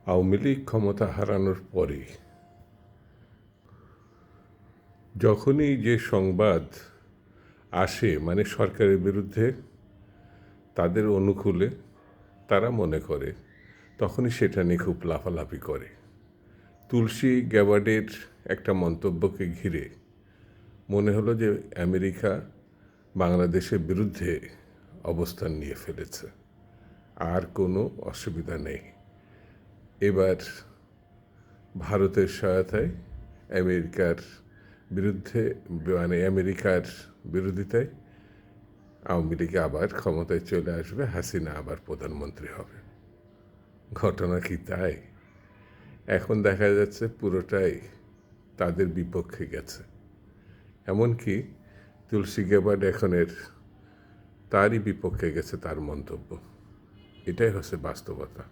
আওয়ামী লীগ ক্ষমতা হারানোর পরে যখনই যে সংবাদ আসে মানে সরকারের বিরুদ্ধে তাদের অনুকূলে তারা মনে করে তখনই সেটা নিয়ে খুব লাফালাফি করে। তুলসী গ্যাবার্ডের একটা মন্তব্যকে ঘিরে মনে হলো যে আমেরিকা বাংলাদেশের বিরুদ্ধে অবস্থান নিয়ে ফেলেছে, আর কোনো অসুবিধা নেই। এবার ভারতের সহায়তায় আমেরিকার বিরুদ্ধে মানে আমেরিকার বিরোধিতায় আওয়ামী লীগ আবার ক্ষমতায় চলে আসবে, হাসিনা আবার প্রধানমন্ত্রী হবে। ঘটনা কি তাই? এখন দেখা যাচ্ছে পুরোটাই তাদের বিপক্ষে গেছে। এমনকি তুলসী গ্যাবার্ড তারই বিপক্ষে গেছে তার মন্তব্য। এটাই হচ্ছে বাস্তবতা।